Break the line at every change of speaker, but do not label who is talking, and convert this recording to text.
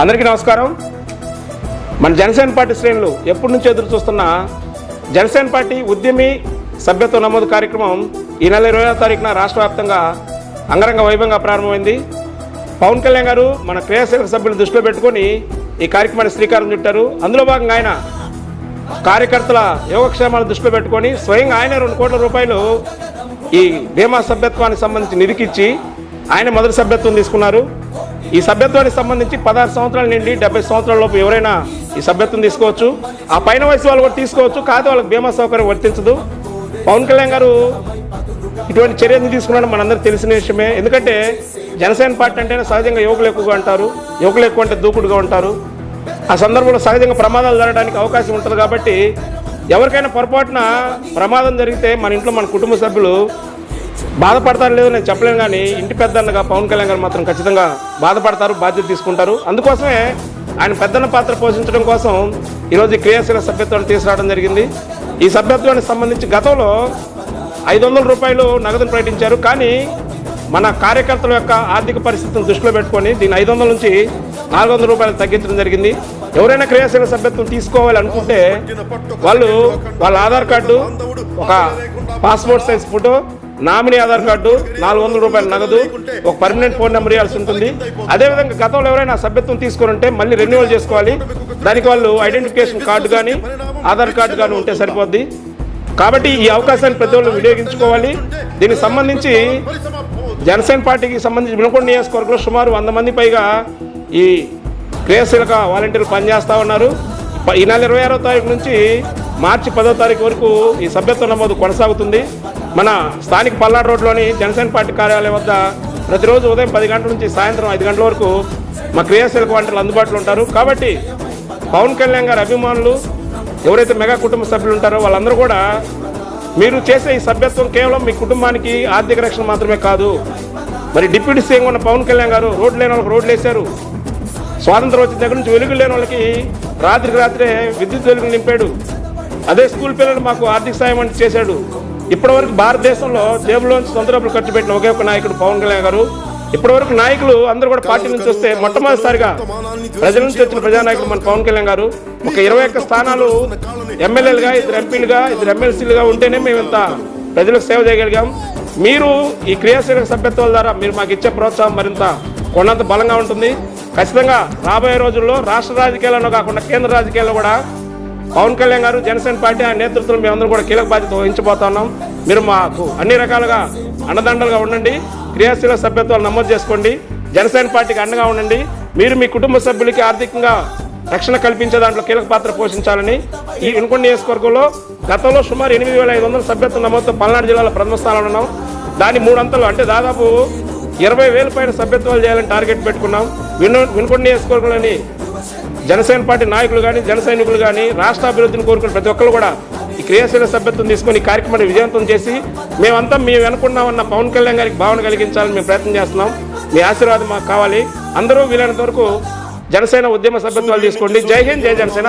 అందరికీ నమస్కారం. మన జనసేన పార్టీ శ్రేణులు ఎప్పటి నుంచి ఎదురు చూస్తున్న జనసేన పార్టీ ఉద్యమి సభ్యత్వ నమోదు కార్యక్రమం ఈ నెల 20వ తారీఖున రాష్ట్ర వ్యాప్తంగా అంగరంగ వైభవంగా ప్రారంభమైంది. పవన్ కళ్యాణ్ గారు మన క్రియాశీలక సభ్యులు దృష్టిలో పెట్టుకొని ఈ కార్యక్రమాన్ని శ్రీకారం చుట్టారు. అందులో భాగంగా ఆయన కార్యకర్తల యోగక్షేమాలను దృష్టిలో పెట్టుకొని స్వయంగా ఆయన 2 కోట్ల రూపాయలు ఈ బీమా సభ్యత్వానికి సంబంధించి నిధికిచ్చి ఆయన మొదటి సభ్యత్వం తీసుకున్నారు. ఈ సభ్యత్వానికి సంబంధించి 16 సంవత్సరాల నుండి 70 సంవత్సరాల లోపు ఎవరైనా ఈ సభ్యత్వం తీసుకోవచ్చు. ఆ పైన వయసు వాళ్ళు కూడా తీసుకోవచ్చు, కాదు వాళ్ళకి బీమా సౌకర్యం వర్తించదు. పవన్ కళ్యాణ్ గారు ఇటువంటి చర్యలు తీసుకున్నాడు మనందరికీ తెలిసిన విషయమే. ఎందుకంటే జనసేన పార్టీ అంటేనే సహజంగా యువకులు ఎక్కువగా ఉంటారు, యువకులు ఎక్కువ అంటే దూకుడుగా ఉంటారు. ఆ సందర్భంలో సహజంగా ప్రమాదాలు జరగడానికి అవకాశం ఉంటుంది. కాబట్టి ఎవరికైనా పొరపాటున ప్రమాదం జరిగితే మన ఇంట్లో మన కుటుంబ సభ్యులు బాధపడతారు లేదో నేను చెప్పలేను, కానీ ఇంటి పెద్దన్నగా పవన్ కళ్యాణ్ గారు మాత్రం ఖచ్చితంగా బాధపడతారు, బాధ్యత తీసుకుంటారు. అందుకోసమే ఆయన పెద్దన్న పాత్ర పోషించడం కోసం ఈరోజు క్రియాశీల సభ్యత్వాన్ని తీసుకురావడం జరిగింది. ఈ సభ్యత్వానికి సంబంధించి గతంలో 500 రూపాయలు నగదును ప్రకటించారు. కానీ మన కార్యకర్తల యొక్క ఆర్థిక పరిస్థితిని దృష్టిలో పెట్టుకొని దీన్ని 500 నుంచి 400 రూపాయలు తగ్గించడం జరిగింది. ఎవరైనా క్రియాశీల సభ్యత్వం తీసుకోవాలి అనుకుంటే వాళ్ళు వాళ్ళ ఆధార్ కార్డు, ఒక passport size photo, nominee Aadhaar card, 400 రూపాయల నగదు, ఒక పర్మనెంట్ ఫోన్ నెంబర్ ఇవ్వాల్సి ఉంటుంది. అదేవిధంగా గతంలో ఎవరైనా సభ్యత్వం తీసుకుంటే మళ్ళీ రెన్యువల్ చేసుకోవాలి. దానికి వాళ్ళు ఐడెంటిఫికేషన్ కార్డు కానీ ఆధార్ కార్డు కానీ ఉంటే సరిపోద్ది. కాబట్టి ఈ అవకాశాన్ని ప్రతి ఒళ్ళు వినియోగించుకోవాలి. దీనికి సంబంధించి జనసేన పార్టీకి సంబంధించి వినుకొండ నియోజకవర్గంలో సుమారు 100 మంది పైగా ఈ క్రియాశీలక వాలంటీర్లు పనిచేస్తూ ఉన్నారు. ఈ నెల 26వ తారీఖు నుంచి మార్చి 10వ తారీఖు వరకు ఈ సభ్యత్వ నమోదు కొనసాగుతుంది. మన స్థానిక పల్నాడు రోడ్లోని జనసేన పార్టీ కార్యాలయం వద్ద ప్రతిరోజు ఉదయం 10 గంటల నుంచి సాయంత్రం 5 గంటల వరకు మా క్రియాశీలక వాలంటీర్లు అందుబాటులో ఉంటారు. కాబట్టి పవన్ కళ్యాణ్ గారి అభిమానులు ఎవరైతే మెగా కుటుంబ సభ్యులు ఉంటారో వాళ్ళందరూ కూడా మీరు చేసే ఈ సభ్యత్వం కేవలం మీ కుటుంబానికి ఆర్థిక రక్షణ మాత్రమే కాదు. మరి డిప్యూటీ సీఎం ఉన్న పవన్ కళ్యాణ్ గారు రోడ్లు లేని వాళ్ళకి రోడ్లు వేశారు. స్వాతంత్రం వచ్చిన దగ్గర నుంచి వెలుగులు లేని వాళ్ళకి రాత్రికి రాత్రే విద్యుత్ వెలుగులు నింపాడు. అదే స్కూల్ పిల్లలు మాకు ఆర్థిక సాయం అంటే చేశాడు. ఇప్పటివరకు భారతదేశంలో జేబులోంచి సొంత డబ్బులు ఖర్చు పెట్టిన ఒకే ఒక నాయకుడు పవన్ కళ్యాణ్ గారు. ఇప్పటివరకు నాయకులు అందరూ కూడా పార్టీ నుంచి వస్తే మొట్టమొదటిసారిగా ప్రజల నుంచి వచ్చిన ప్రజానాయకుడు మన పవన్ కళ్యాణ్ గారు. ఒక 21 స్థానాలు ఎమ్మెల్యేలుగా, 2 ఎంపీలుగా, 2 ఎమ్మెల్సీలుగా ఉంటేనే మేము ఇంత ప్రజలకు సేవ చేయగలిగాం. మీరు ఈ క్రియాశీలక సభ్యత్వాల ద్వారా మీరు మాకు ఇచ్చే ప్రోత్సాహం మరింత కొండంత బలంగా ఉంటుంది. ఖచ్చితంగా రాబోయే రోజుల్లో రాష్ట్ర రాజకీయాల్లో కాకుండా కేంద్ర రాజకీయాల్లో కూడా పవన్ కళ్యాణ్ గారు, జనసేన పార్టీ ఆయన నేతృత్వంలో మేమందరం కూడా కీలక బాధ్యత వహించబోతా ఉన్నాం. మీరు మాకు అన్ని రకాలుగా అండదండలుగా ఉండండి. క్రియాశీల సభ్యత్వాలు నమోదు చేసుకోండి. జనసేన పార్టీకి అండగా ఉండండి. మీరు మీ కుటుంబ సభ్యులకి ఆర్థికంగా రక్షణ కల్పించే దాంట్లో కీలక పాత్ర పోషించాలని ఈ వినుకొండ నియోజకవర్గంలో గతంలో సుమారు 8,500 సభ్యత్వ నమోదుతో పల్నాడు జిల్లాలో ప్రథమ స్థానంలో ఉన్నాం. దాన్ని 3 అంతలు అంటే దాదాపు 20,000 పైన సభ్యత్వాలు చేయాలని టార్గెట్ పెట్టుకున్నాం. వినుకొండ నియోజకవర్గంలోని జనసేన పార్టీ నాయకులు కానీ, జన సైనికులు కానీ, రాష్ట్ర అభివృద్ధిని కోరుకున్న ప్రతి ఒక్కరు కూడా ఈ క్రియాశీల సభ్యత్వం తీసుకొని ఈ కార్యక్రమాన్ని విజయవంతం చేసి మేమంతా మేము అనుకున్నామన్న పవన్ కళ్యాణ్ గారికి భావన కలిగించాలని మేము ప్రయత్నం చేస్తున్నాం. మీ ఆశీర్వాదం మాకు కావాలి. అందరూ వీలైనంత వరకు జనసేన ఉద్యమ సభ్యత్వాలు తీసుకోండి. జై హింద్, జై జనసేన.